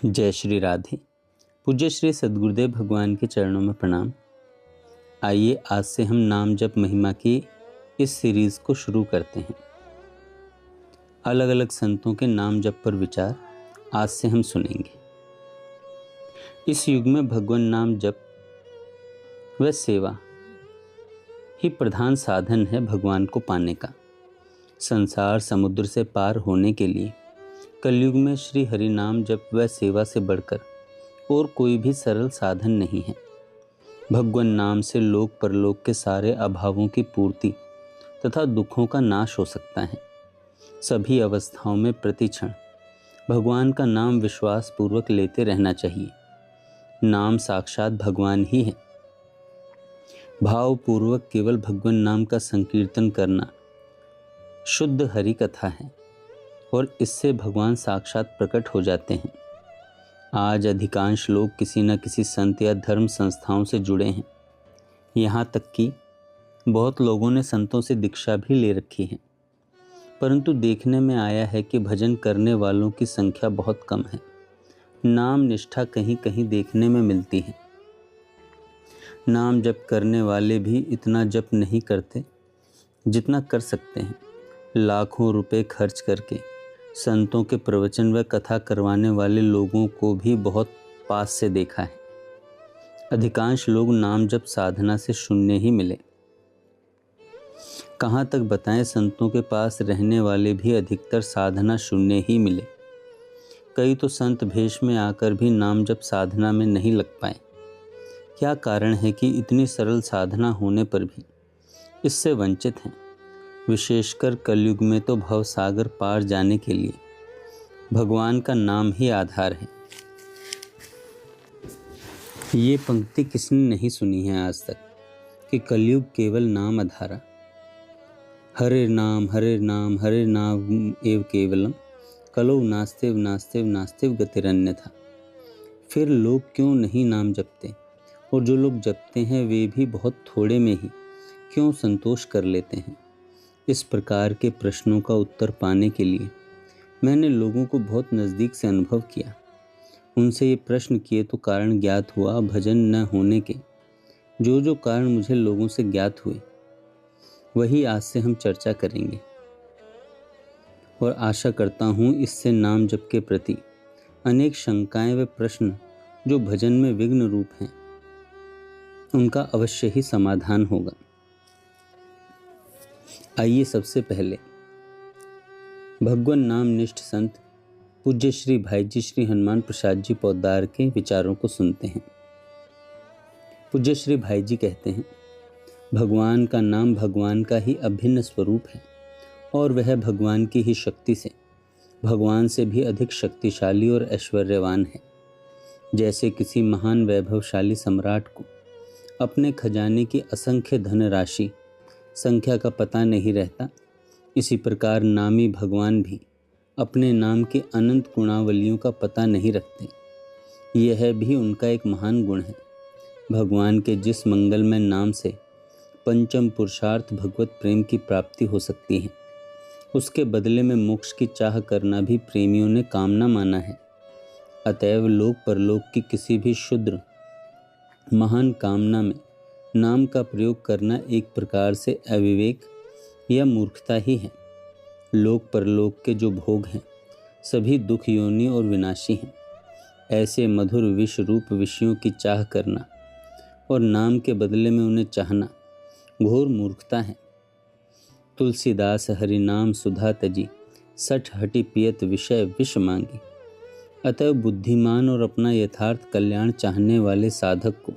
जय श्री राधे। पूज्य श्री सद्गुरुदेव भगवान के चरणों में प्रणाम। आइए आज से हम नाम जप महिमा की इस सीरीज को शुरू करते हैं। अलग अलग संतों के नाम जप पर विचार आज से हम सुनेंगे। इस युग में भगवान नाम जप व सेवा ही प्रधान साधन है भगवान को पाने का। संसार समुद्र से पार होने के लिए कलयुग में श्री हरि नाम जप व सेवा से बढ़कर और कोई भी सरल साधन नहीं है। भगवान नाम से लोक परलोक के सारे अभावों की पूर्ति तथा दुखों का नाश हो सकता है। सभी अवस्थाओं में प्रतिक्षण भगवान का नाम विश्वास पूर्वक लेते रहना चाहिए। नाम साक्षात भगवान ही है। भाव पूर्वक केवल भगवान नाम का संकीर्तन करना शुद्ध हरि कथा है और इससे भगवान साक्षात प्रकट हो जाते हैं। आज अधिकांश लोग किसी न किसी संत या धर्म संस्थाओं से जुड़े हैं। यहाँ तक कि बहुत लोगों ने संतों से दीक्षा भी ले रखी है, परंतु देखने में आया है कि भजन करने वालों की संख्या बहुत कम है। नाम निष्ठा कहीं कहीं देखने में मिलती है। नाम जप करने वाले भी इतना जप नहीं करते जितना कर सकते हैं। लाखों रुपए खर्च करके संतों के प्रवचन व कथा करवाने वाले लोगों को भी बहुत पास से देखा है। अधिकांश लोग नाम जप साधना से शून्य ही मिले। कहाँ तक बताएं, संतों के पास रहने वाले भी अधिकतर साधना शून्य ही मिले। कई तो संत भेष में आकर भी नाम जप साधना में नहीं लग पाए। क्या कारण है कि इतनी सरल साधना होने पर भी इससे वंचित हैं? विशेषकर कलयुग में तो भव सागर पार जाने के लिए भगवान का नाम ही आधार है। ये पंक्ति किसने नहीं सुनी है आज तक कि कलयुग केवल नाम आधारा। हरे नाम एव केवलम कलौ नास्तेव नास्तेव नास्तेव गतिरन्यथा। फिर लोग क्यों नहीं नाम जपते, और जो लोग जपते हैं वे भी बहुत थोड़े में ही क्यों संतोष कर लेते हैं? इस प्रकार के प्रश्नों का उत्तर पाने के लिए मैंने लोगों को बहुत नज़दीक से अनुभव किया। उनसे ये प्रश्न किए तो कारण ज्ञात हुआ। भजन न होने के जो कारण मुझे लोगों से ज्ञात हुए वही आज से हम चर्चा करेंगे, और आशा करता हूँ इससे नाम जप के प्रति अनेक शंकाएं व प्रश्न जो भजन में विघ्न रूप हैं उनका अवश्य ही समाधान होगा। आइए सबसे पहले भगवान नाम निष्ठ संत पूज्य श्री भाई जी श्री हनुमान प्रसाद जी पोद्दार के विचारों को सुनते हैं। पूज्य श्री भाई जी कहते हैं, भगवान का नाम भगवान का ही अभिन्न स्वरूप है और वह भगवान की ही शक्ति से भगवान से भी अधिक शक्तिशाली और ऐश्वर्यवान है। जैसे किसी महान वैभवशाली सम्राट को अपने खजाने की असंख्य धनराशि संख्या का पता नहीं रहता, इसी प्रकार नामी भगवान भी अपने नाम के अनंत गुणावलियों का पता नहीं रखते। यह भी उनका एक महान गुण है। भगवान के जिस मंगलमय नाम से पंचम पुरुषार्थ भगवत प्रेम की प्राप्ति हो सकती है, उसके बदले में मोक्ष की चाह करना भी प्रेमियों ने कामना माना है। अतएव लोक परलोक की किसी भी क्षुद्र महान कामना में नाम का प्रयोग करना एक प्रकार से अविवेक या मूर्खता ही है। लोक परलोक के जो भोग हैं सभी दुख योनि और विनाशी हैं। ऐसे मधुर विष रूप विषयों की चाह करना और नाम के बदले में उन्हें चाहना घोर मूर्खता है। तुलसीदास हरि नाम सुधा तजी सठ हटि पियत विषय विष मांगी। अतः बुद्धिमान और अपना यथार्थ कल्याण चाहने वाले साधक को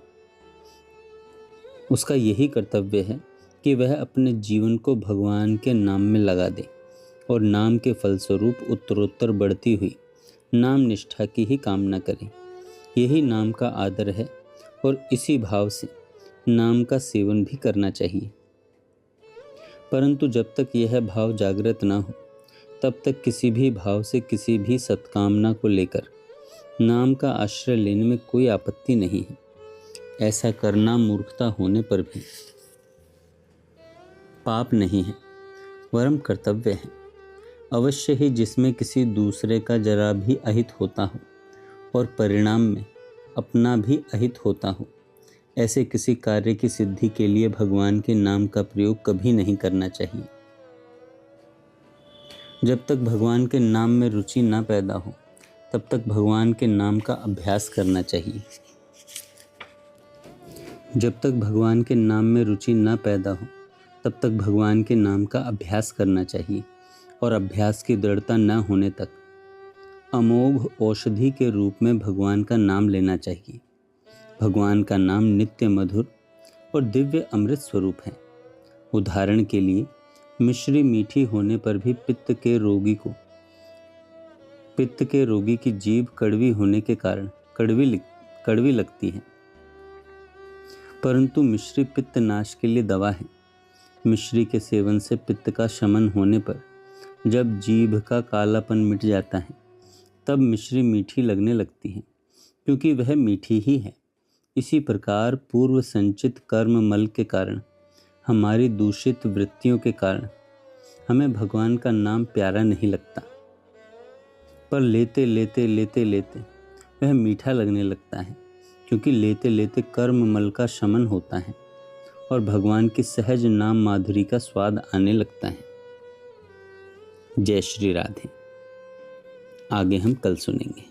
उसका यही कर्तव्य है कि वह अपने जीवन को भगवान के नाम में लगा दे और नाम के फलस्वरूप उत्तरोत्तर बढ़ती हुई नाम निष्ठा की ही कामना करे। यही नाम का आदर है और इसी भाव से नाम का सेवन भी करना चाहिए। परंतु जब तक यह भाव जागृत न हो तब तक किसी भी भाव से किसी भी सत्कामना को लेकर नाम का आश्रय लेने में कोई आपत्ति नहीं है। ऐसा करना मूर्खता होने पर भी पाप नहीं है, वरम कर्तव्य है। अवश्य ही जिसमें किसी दूसरे का जरा भी अहित होता हो और परिणाम में अपना भी अहित होता हो, ऐसे किसी कार्य की सिद्धि के लिए भगवान के नाम का प्रयोग कभी नहीं करना चाहिए। जब तक भगवान के नाम में रुचि न पैदा हो तब तक भगवान के नाम का अभ्यास करना चाहिए। जब तक भगवान के नाम में रुचि न पैदा हो तब तक भगवान के नाम का अभ्यास करना चाहिए और अभ्यास की दृढ़ता न होने तक अमोघ औषधि के रूप में भगवान का नाम लेना चाहिए। भगवान का नाम नित्य मधुर और दिव्य अमृत स्वरूप है। उदाहरण के लिए मिश्री मीठी होने पर भी पित्त के रोगी की जीभ कड़वी होने के कारण कड़वी लगती है, परंतु मिश्री पित्त नाश के लिए दवा है। मिश्री के सेवन से पित्त का शमन होने पर जब जीभ का कालापन मिट जाता है तब मिश्री मीठी लगने लगती है, क्योंकि वह मीठी ही है। इसी प्रकार पूर्व संचित कर्म मल के कारण, हमारी दूषित वृत्तियों के कारण हमें भगवान का नाम प्यारा नहीं लगता, पर लेते लेते वह मीठा लगने लगता है, क्योंकि लेते लेते कर्म मल का शमन होता है और भगवान की सहज नाम माधुरी का स्वाद आने लगता है। जय श्री राधे। आगे हम कल सुनेंगे।